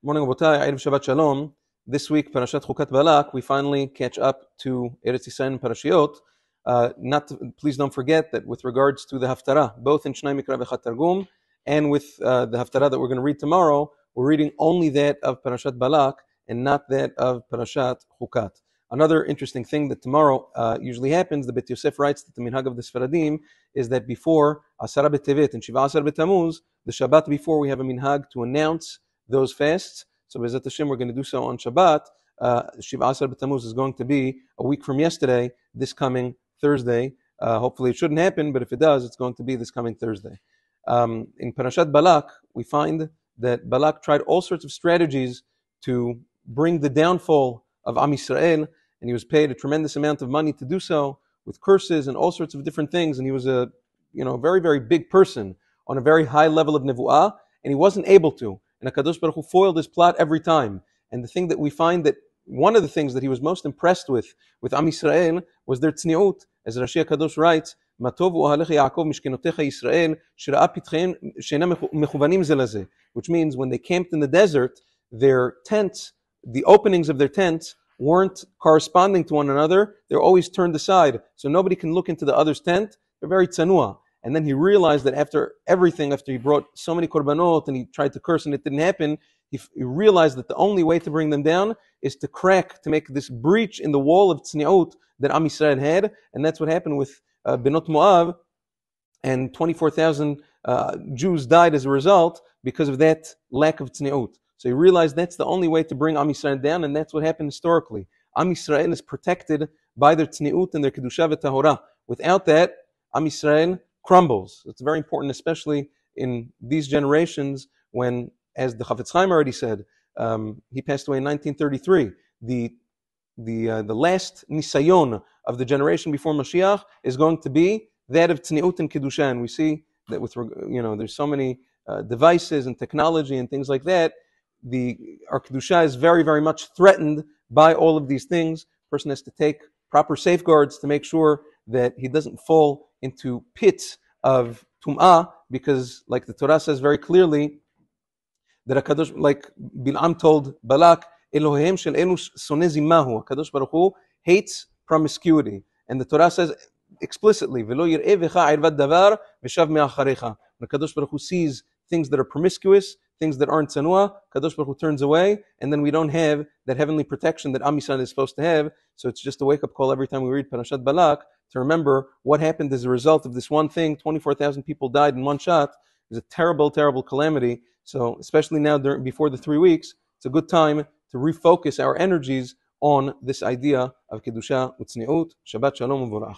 Morning, Rabotai. Erev Shabbat Shalom. This week, Parashat Chukat Balak, we finally catch up to Eretz Yisrael and Parashiot. Please don't forget that with regards to the Haftarah, both in Shnai Mikra V'Chat Targum and with the Haftarah that we're going to read tomorrow, we're reading only that of Parashat Balak and not that of Parashat Chukat. Another interesting thing that tomorrow usually happens, the Bet Yosef writes that the minhag of the Sfaradim is that before Asara B'Tevet and Shiva Asar B'Tamuz, the Shabbat before, we have a minhag to announce those fasts. So B'ezrat Hashem, we're going to do so on Shabbat. Shiva Asar B'Tamuz is going to be a week from yesterday, this coming Thursday. Hopefully it shouldn't happen, but if it does, it's going to be this coming Thursday. In Parashat Balak, we find that Balak tried all sorts of strategies to bring the downfall of Am Yisrael, and he was paid a tremendous amount of money to do so, with curses and all sorts of different things, and he was a very, very big person on a very high level of nevuah, and he wasn't able to. And HaKadosh Baruch Hu foiled his plot every time. And the thing that we find that one of the things that he was most impressed with Am Yisrael was their tzniut. As Rashi HaKadosh writes, "Matov u'ahalecha Yaakov mishkenotecha Yisrael shera'a pitchein she'enam mechuvanim ze lezeh," which means when they camped in the desert, their tents, the openings of their tents, weren't corresponding to one another. They're always turned aside, so nobody can look into the other's tent. They're very tzanua. And then he realized that after everything, after he brought so many korbanot and he tried to curse and it didn't happen, he realized that the only way to bring them down is to make this breach in the wall of tzniut that Am Yisrael had. And that's what happened with Benot Moav, and 24,000 Jews died as a result because of that lack of tzniut. So he realized that's the only way to bring Am Yisrael down, and that's what happened historically. Am Yisrael is protected by their tzniut and their kedusha v'tahora. Without that, Am Yisrael crumbles. It's very important, especially in these generations when, as the Chafetz Chaim already said, he passed away in 1933. The last nisayon of the generation before Mashiach is going to be that of tzniut and kedusha. And we see that with there's so many devices and technology and things like that. Our kedusha is very, very much threatened by all of these things. A person has to take proper safeguards to make sure that he doesn't fall into pits of tum'ah, because like the Torah says very clearly, that HaKadosh, like Bil'am told Balak, Eloheim shel elu soneh zimahu, HaKadosh Baruch Hu hates promiscuity. And the Torah says explicitly, V'lo yir'eh v'cha irvat davar v'shav me'acharecha. When HaKadosh Baruch Hu sees things that are promiscuous, things that aren't tzanua, HaKadosh Baruch Hu turns away, and then we don't have that heavenly protection that Am Yisrael is supposed to have. So it's just a wake-up call every time we read Parashat Balak to remember what happened as a result of this one thing. 24,000 people died in one shot. It was a terrible, terrible calamity. So especially now before the 3 weeks, it's a good time to refocus our energies on this idea of Kedusha U'Tzniut. Shabbat Shalom U'Vorach.